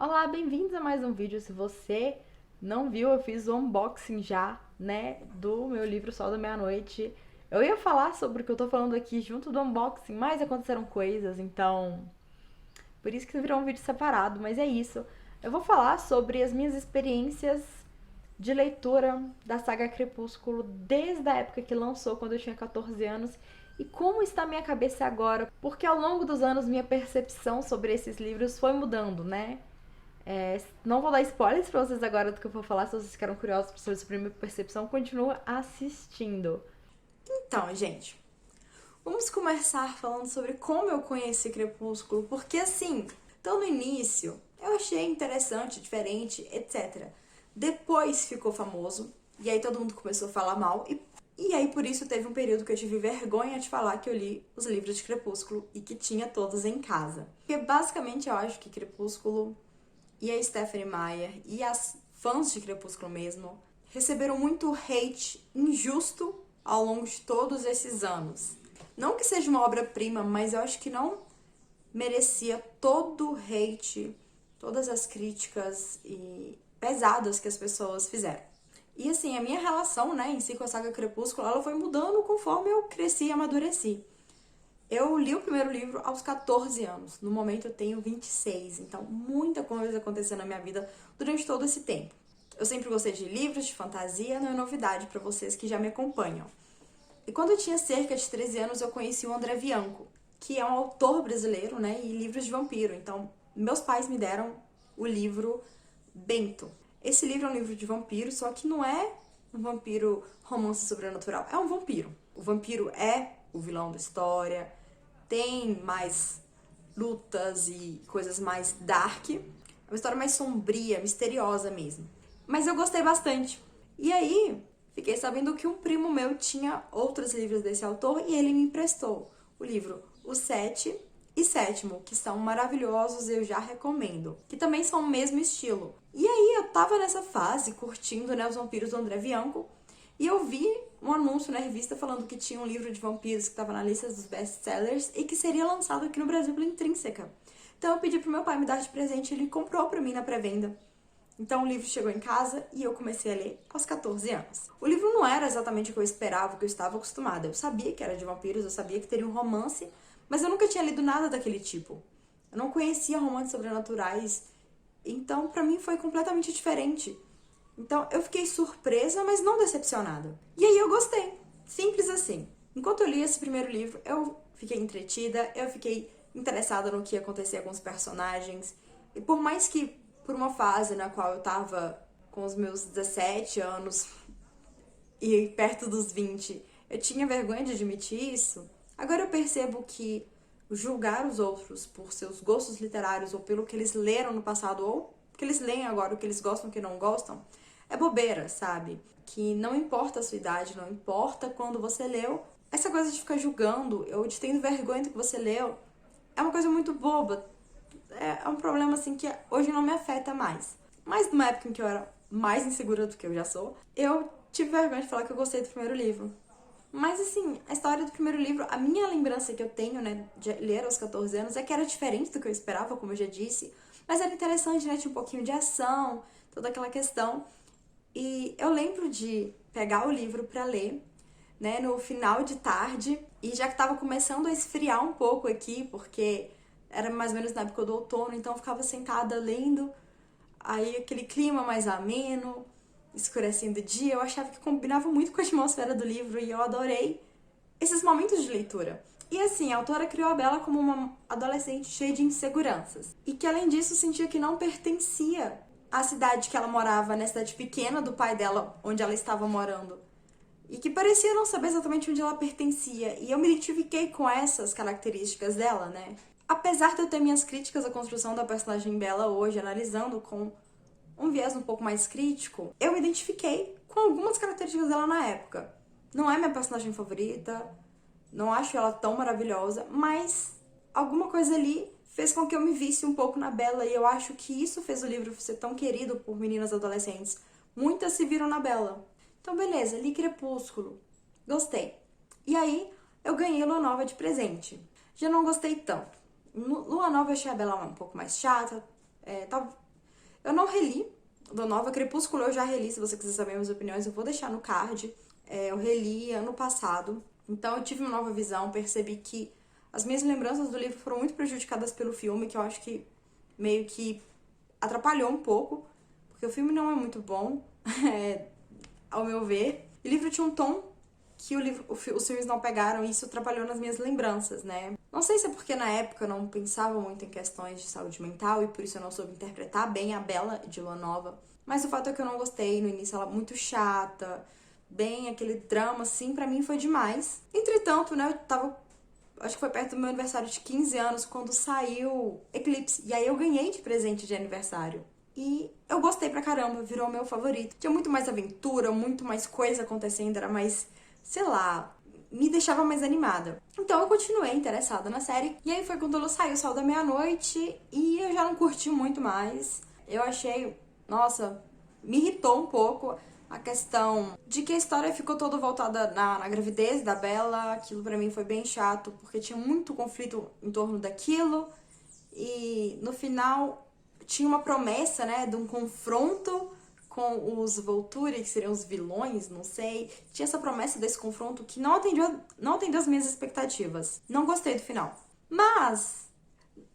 Olá, bem-vindos a mais um vídeo. Se você não viu, eu fiz o unboxing já, né, do meu livro Sol da Meia-Noite. Eu ia falar sobre o que eu tô falando aqui junto do unboxing, mas aconteceram coisas, então por isso que virou um vídeo separado, mas é isso. Eu vou falar sobre as minhas experiências de leitura da saga Crepúsculo desde a época que lançou, quando eu tinha 14 anos, e como está a minha cabeça agora, porque ao longo dos anos minha percepção sobre esses livros foi mudando, né? Não vou dar spoilers pra vocês agora do que eu vou falar, se vocês ficaram curiosos sobre a minha percepção, continua assistindo. Então, gente, vamos começar falando sobre como eu conheci Crepúsculo, porque assim, então no início eu achei interessante, diferente, etc. Depois ficou famoso, e aí todo mundo começou a falar mal, e aí por isso teve um período que eu tive vergonha de falar que eu li os livros de Crepúsculo e que tinha todos em casa. Porque basicamente eu acho que Crepúsculo e a Stephenie Meyer e as fãs de Crepúsculo mesmo receberam muito hate injusto ao longo de todos esses anos. Não que seja uma obra-prima, mas eu acho que não merecia todo o hate, todas as críticas e pesadas que as pessoas fizeram. E assim, a minha relação, né, em si com a saga Crepúsculo, ela foi mudando conforme eu cresci e amadureci. Eu li o primeiro livro aos 14 anos. No momento eu tenho 26, então muita coisa aconteceu na minha vida durante todo esse tempo. Eu sempre gostei de livros de fantasia, não é novidade para vocês que já me acompanham. E quando eu tinha cerca de 13 anos, eu conheci o André Bianco, que é um autor brasileiro, né, e livros de vampiro. Então, meus pais me deram o livro Bento. Esse livro é um livro de vampiro, só que não é um vampiro romance sobrenatural, é um vampiro. O vampiro é o vilão da história, tem mais lutas e coisas mais dark. É uma história mais sombria, misteriosa mesmo. Mas eu gostei bastante. E aí, fiquei sabendo que um primo meu tinha outros livros desse autor e ele me emprestou o livro O Sete e Sétimo, que são maravilhosos e eu já recomendo. Que também são o mesmo estilo. E aí, eu tava nessa fase, curtindo, né, os vampiros do André Bianco, e eu vi um anúncio na revista falando que tinha um livro de vampiros que estava na lista dos best-sellers e que seria lançado aqui no Brasil pela Intrínseca. Então eu pedi pro meu pai me dar de presente e ele comprou pra mim na pré-venda. Então o livro chegou em casa e eu comecei a ler aos 14 anos. O livro não era exatamente o que eu esperava, o que eu estava acostumada. Eu sabia que era de vampiros, eu sabia que teria um romance, mas eu nunca tinha lido nada daquele tipo. Eu não conhecia romances sobrenaturais, então pra mim foi completamente diferente. Então eu fiquei surpresa, mas não decepcionada. E aí eu gostei. Simples assim. Enquanto eu li esse primeiro livro, eu fiquei entretida, eu fiquei interessada no que ia acontecer com os personagens. E por mais que por uma fase na qual eu tava com os meus 17 anos e perto dos 20, eu tinha vergonha de admitir isso, agora eu percebo que julgar os outros por seus gostos literários ou pelo que eles leram no passado ou que eles leem agora, o que eles gostam, o que não gostam, é bobeira, sabe? Que não importa a sua idade, não importa quando você leu. Essa coisa de ficar julgando ou de tendo vergonha do que você leu é uma coisa muito boba. É um problema assim que hoje não me afeta mais. Mas numa época em que eu era mais insegura do que eu já sou, eu tive vergonha de falar que eu gostei do primeiro livro. Mas assim, a história do primeiro livro, a minha lembrança que eu tenho, né, de ler aos 14 anos é que era diferente do que eu esperava, como eu já disse. Mas era interessante, né, tinha um pouquinho de ação, toda aquela questão. E eu lembro de pegar o livro pra ler, né, no final de tarde, e já que tava começando a esfriar um pouco aqui, porque era mais ou menos na época do outono, então eu ficava sentada lendo, aí aquele clima mais ameno, escurecendo o dia, eu achava que combinava muito com a atmosfera do livro e eu adorei esses momentos de leitura. E assim, a autora criou a Bella como uma adolescente cheia de inseguranças. E que além disso sentia que não pertencia à cidade que ela morava, na cidade pequena do pai dela, onde ela estava morando. E que parecia não saber exatamente onde ela pertencia. E eu me identifiquei com essas características dela, né? Apesar de eu ter minhas críticas à construção da personagem Bella hoje, analisando com um viés um pouco mais crítico, eu me identifiquei com algumas características dela na época. Não é minha personagem favorita, não acho ela tão maravilhosa, mas alguma coisa ali fez com que eu me visse um pouco na Bella e eu acho que isso fez o livro ser tão querido por meninas adolescentes. Muitas se viram na Bella. Então beleza, li Crepúsculo, gostei. E aí eu ganhei Lua Nova de presente. Já não gostei tanto. Lua Nova eu achei a Bella um pouco mais chata, tava Eu não reli do Nova Crepúsculo, eu já reli, se você quiser saber minhas opiniões, eu vou deixar no card. Eu reli ano passado, então eu tive uma nova visão, percebi que as minhas lembranças do livro foram muito prejudicadas pelo filme, que eu acho que meio que atrapalhou um pouco, porque o filme não é muito bom, ao meu ver. O livro tinha um tom que os filmes não pegaram, e isso atrapalhou nas minhas lembranças, né? Não sei se é porque na época eu não pensava muito em questões de saúde mental e por isso eu não soube interpretar bem a Bella de Lua Nova, mas o fato é que eu não gostei. No início ela muito chata, bem aquele drama, assim, pra mim foi demais. Entretanto, né, acho que foi perto do meu aniversário de 15 anos, quando saiu Eclipse. E aí eu ganhei de presente de aniversário. E eu gostei pra caramba, virou meu favorito. Tinha muito mais aventura, muito mais coisa acontecendo, era mais, sei lá, me deixava mais animada. Então eu continuei interessada na série. E aí foi quando ela saiu, Sol da Meia-Noite, e eu já não curti muito mais. Eu achei, nossa, me irritou um pouco a questão de que a história ficou toda voltada na gravidez da Bella. Aquilo pra mim foi bem chato, porque tinha muito conflito em torno daquilo. E no final tinha uma promessa, né, de um confronto com os Volturi, que seriam os vilões, não sei. Tinha essa promessa desse confronto que não atendeu as minhas expectativas. Não gostei do final. Mas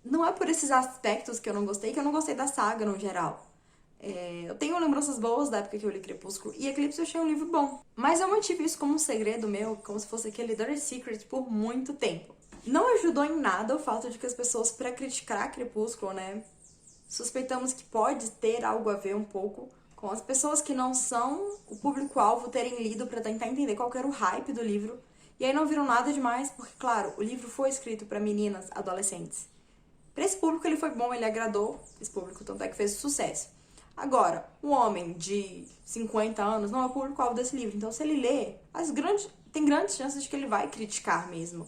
não é por esses aspectos que eu não gostei da saga no geral. Eu tenho lembranças boas da época que eu li Crepúsculo, e Eclipse eu achei um livro bom. Mas eu mantive isso como um segredo meu, como se fosse aquele Dirty Secret, por muito tempo. Não ajudou em nada o fato de que as pessoas, pra criticar Crepúsculo, né, suspeitamos que pode ter algo a ver um pouco com as pessoas que não são o público-alvo terem lido pra tentar entender qual que era o hype do livro. E aí não viram nada demais, porque, claro, o livro foi escrito pra meninas, adolescentes. Pra esse público ele foi bom, ele agradou esse público, tanto é que fez sucesso. Agora, um homem de 50 anos não é o público-alvo desse livro. Então, se ele lê, tem grandes chances de que ele vai criticar mesmo.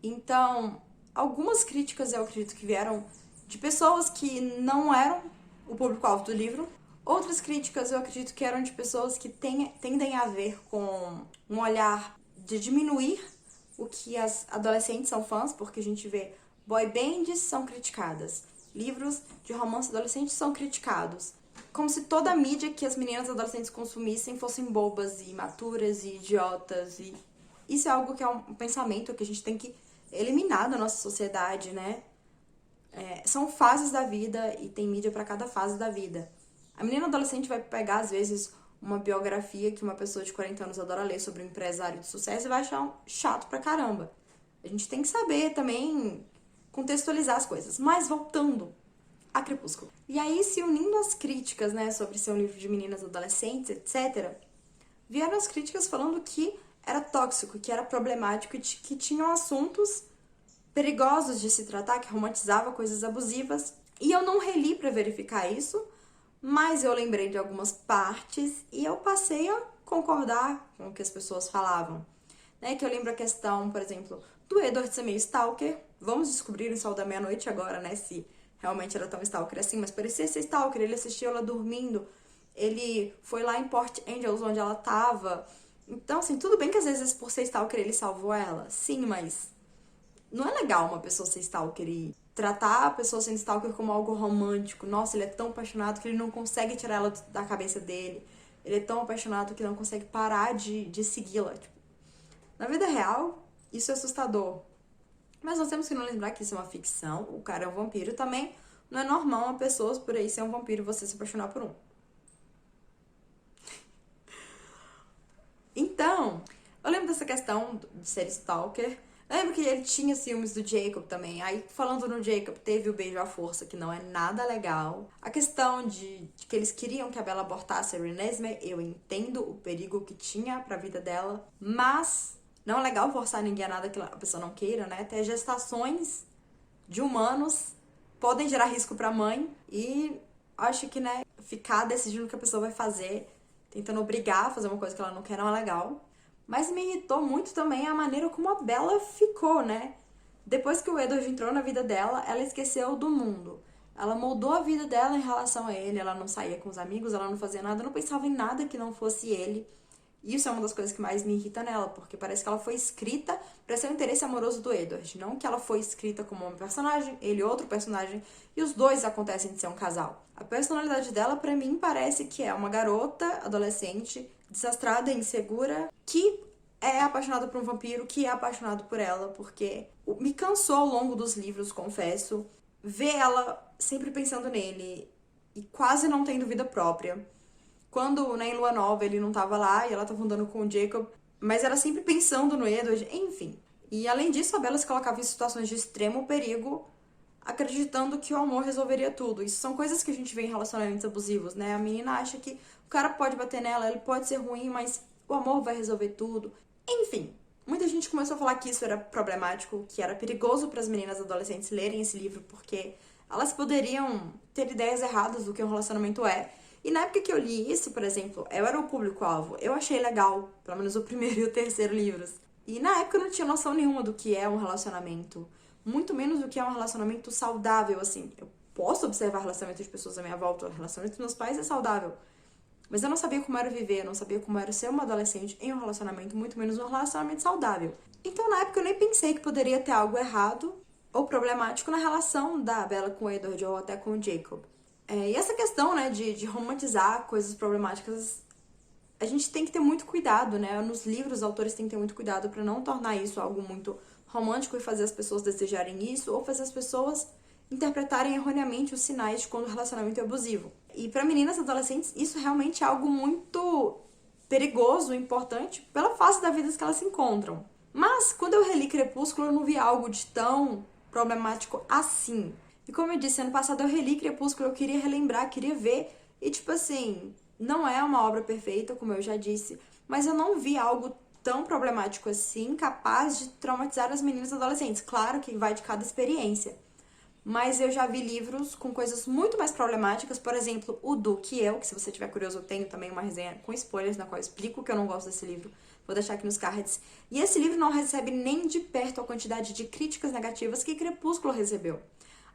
Então, algumas críticas eu acredito que vieram de pessoas que não eram o público-alvo do livro. Outras críticas eu acredito que eram de pessoas que tendem a ver com um olhar de diminuir o que as adolescentes são fãs, porque a gente vê boy bands são criticadas, livros de romance adolescente são criticados, como se toda a mídia que as meninas adolescentes consumissem fossem bobas e imaturas e idiotas. E isso é algo que é um pensamento que a gente tem que eliminar da nossa sociedade, né? São fases da vida e tem mídia pra cada fase da vida. A menina adolescente vai pegar, às vezes, uma biografia que uma pessoa de 40 anos adora ler sobre um empresário de sucesso e vai achar chato pra caramba. A gente tem que saber também contextualizar as coisas. Mas voltando a Crepúsculo. E aí, se unindo as críticas, né, sobre ser um livro de meninas adolescentes, etc., vieram as críticas falando que era tóxico, que era problemático e que tinham assuntos perigosos de se tratar, que romantizava coisas abusivas. E eu não reli pra verificar isso, mas eu lembrei de algumas partes e eu passei a concordar com o que as pessoas falavam. Né? Que eu lembro a questão, por exemplo, do Edward ser meio stalker. Vamos descobrir no Sol da Meia-Noite agora, né, se realmente era tão stalker assim, mas parecia ser stalker. Ele assistiu ela dormindo, ele foi lá em Port Angels, onde ela tava. Então, assim, tudo bem que às vezes por ser stalker ele salvou ela, sim, mas não é legal uma pessoa ser stalker e tratar a pessoa sendo stalker como algo romântico. Nossa, ele é tão apaixonado que ele não consegue tirar ela da cabeça dele. Ele é tão apaixonado que não consegue parar de segui-la. Tipo, na vida real, isso é assustador. Mas nós temos que não lembrar que isso é uma ficção. O cara é um vampiro também. Não é normal uma pessoa por aí ser um vampiro e você se apaixonar por um. Então, eu lembro dessa questão de ser stalker. Eu lembro que ele tinha ciúmes do Jacob também. Aí, falando no Jacob, teve o beijo à força, que não é nada legal. A questão de que eles queriam que a Bella abortasse a Renesmee, eu entendo o perigo que tinha pra vida dela. Mas não é legal forçar ninguém a nada que a pessoa não queira, né? Até gestações de humanos podem gerar risco pra mãe. E acho que, né, ficar decidindo o que a pessoa vai fazer, tentando obrigar a fazer uma coisa que ela não quer, não é legal. Mas me irritou muito também a maneira como a Bella ficou, né? Depois que o Edward entrou na vida dela, ela esqueceu do mundo. Ela moldou a vida dela em relação a ele, ela não saía com os amigos, ela não fazia nada, não pensava em nada que não fosse ele. E isso é uma das coisas que mais me irrita nela, porque parece que ela foi escrita para ser o interesse amoroso do Edward, não que ela foi escrita como um personagem, ele outro personagem, e os dois acontecem de ser um casal. A personalidade dela, pra mim, parece que é uma garota, adolescente, desastrada, insegura, que é apaixonada por um vampiro, que é apaixonado por ela, porque me cansou ao longo dos livros, confesso, ver ela sempre pensando nele e quase não tendo vida própria. Quando, né, em Lua Nova, ele não tava lá e ela tava andando com o Jacob, mas era sempre pensando no Edward, enfim. E além disso, a Bella se colocava em situações de extremo perigo, acreditando que o amor resolveria tudo. Isso são coisas que a gente vê em relacionamentos abusivos, né? A menina acha que o cara pode bater nela, ele pode ser ruim, mas o amor vai resolver tudo. Enfim, muita gente começou a falar que isso era problemático, que era perigoso para as meninas adolescentes lerem esse livro, porque elas poderiam ter ideias erradas do que um relacionamento é. E na época que eu li isso, por exemplo, eu era o público-alvo. Eu achei legal, pelo menos o primeiro e o terceiro livros. E na época eu não tinha noção nenhuma do que é um relacionamento. Muito menos do que é um relacionamento saudável, assim. Eu posso observar relacionamento de pessoas à minha volta, o relacionamento dos meus pais é saudável. Mas eu não sabia como era viver, eu não sabia como era ser uma adolescente em um relacionamento, muito menos um relacionamento saudável. Então na época eu nem pensei que poderia ter algo errado ou problemático na relação da Bella com o Edward ou até com o Jacob. E essa questão, né, de romantizar coisas problemáticas, a gente tem que ter muito cuidado, né? Nos livros, os autores têm que ter muito cuidado para não tornar isso algo muito romântico e fazer as pessoas desejarem isso, ou fazer as pessoas interpretarem erroneamente os sinais de quando o relacionamento é abusivo. E para meninas adolescentes, isso realmente é algo muito perigoso e importante pela fase da vida que elas se encontram. Mas, quando eu reli Crepúsculo, eu não vi algo de tão problemático assim. E como eu disse, ano passado eu reli Crepúsculo, eu queria relembrar, queria ver. E tipo assim, não é uma obra perfeita, como eu já disse, mas eu não vi algo tão problemático assim, capaz de traumatizar as meninas adolescentes. Claro que vai de cada experiência. Mas eu já vi livros com coisas muito mais problemáticas, por exemplo, o Duque e Eu, que se você tiver curioso, eu tenho também uma resenha com spoilers, na qual eu explico que eu não gosto desse livro. Vou deixar aqui nos cards. E esse livro não recebe nem de perto a quantidade de críticas negativas que Crepúsculo recebeu.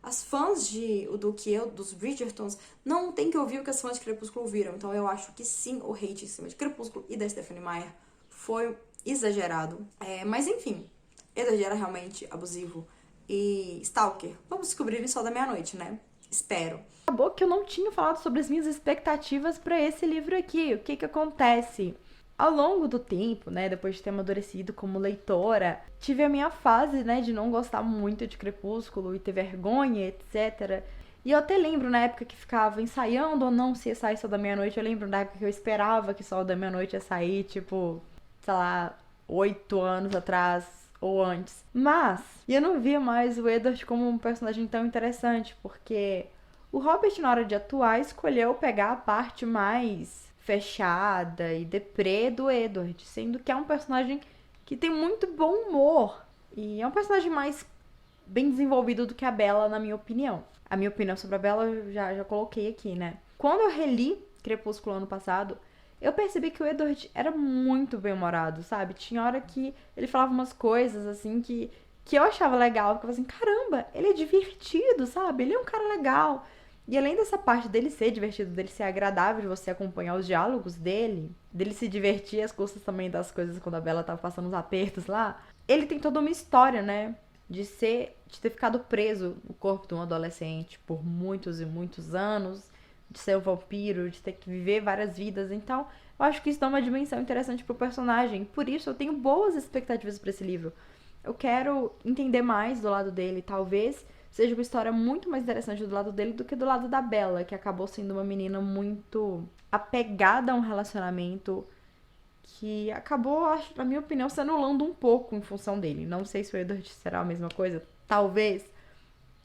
As fãs de O Duque e Eu, dos Bridgertons, não tem que ouvir o que as fãs de Crepúsculo ouviram. Então eu acho que sim, o hate em cima de Crepúsculo e da Stephenie Meyer foi exagerado. Mas enfim, Edward era realmente abusivo. E Stalker, vamos descobrir em Sol da Meia-Noite, né? Espero. Acabou que eu não tinha falado sobre as minhas expectativas para esse livro aqui. O que que acontece? Ao longo do tempo, né, depois de ter amadurecido como leitora, tive a minha fase, né, de não gostar muito de Crepúsculo e ter vergonha, etc. E eu até lembro na época que ficava ensaiando ou não se ia sair Sol da Meia-Noite. Eu lembro na época que eu esperava que Sol da Meia-Noite ia sair, tipo, sei lá, 8 anos atrás ou antes. Mas eu não via mais o Edward como um personagem tão interessante, porque o Robert, na hora de atuar, escolheu pegar a parte mais fechada e deprê do Edward, sendo que é um personagem que tem muito bom humor e é um personagem mais bem desenvolvido do que a Bella, na minha opinião. A minha opinião sobre a Bella eu já coloquei aqui, né? Quando eu reli Crepúsculo ano passado, eu percebi que o Edward era muito bem-humorado, sabe? Tinha hora que ele falava umas coisas, assim, que eu achava legal. Que eu falava assim, caramba, ele é divertido, sabe? Ele é um cara legal. E além dessa parte dele ser divertido, dele ser agradável, de você acompanhar os diálogos dele se divertir às custas também das coisas quando a Bella tava passando uns apertos lá, ele tem toda uma história, né? De ter ficado preso no corpo de um adolescente por muitos e muitos anos, de ser um vampiro, de ter que viver várias vidas. Então, eu acho que isso dá uma dimensão interessante pro personagem. Por isso, eu tenho boas expectativas para esse livro. Eu quero entender mais do lado dele, talvez seja uma história muito mais interessante do lado dele do que do lado da Bella, que acabou sendo uma menina muito apegada a um relacionamento que acabou, acho, na minha opinião, se anulando um pouco em função dele. Não sei se o Edward será a mesma coisa, talvez,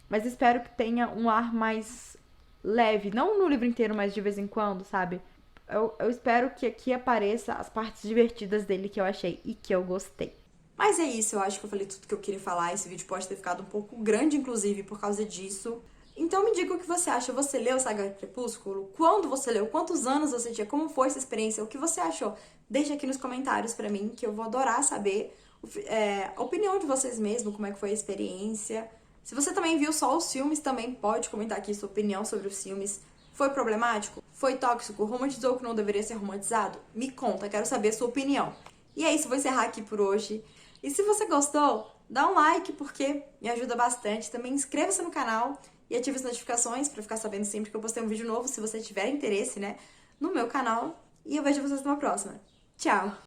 mas espero que tenha um ar mais leve, não no livro inteiro, mas de vez em quando, sabe? Eu espero que aqui apareça as partes divertidas dele que eu achei e que eu gostei. Mas é isso, eu acho que eu falei tudo que eu queria falar. Esse vídeo pode ter ficado um pouco grande, inclusive, por causa disso. Então me diga o que você acha. Você leu Saga Crepúsculo? Quando você leu? Quantos anos você tinha? Como foi essa experiência? O que você achou? Deixa aqui nos comentários pra mim, que eu vou adorar saber a opinião de vocês mesmo, como é que foi a experiência. Se você também viu só os filmes, também pode comentar aqui sua opinião sobre os filmes. Foi problemático? Foi tóxico? Romantizou o que não deveria ser romantizado? Me conta, quero saber a sua opinião. E é isso, vou encerrar aqui por hoje. E se você gostou, dá um like porque me ajuda bastante. Também inscreva-se no canal e ative as notificações para ficar sabendo sempre que eu postei um vídeo novo, se você tiver interesse, né, no meu canal. E eu vejo vocês numa próxima. Tchau!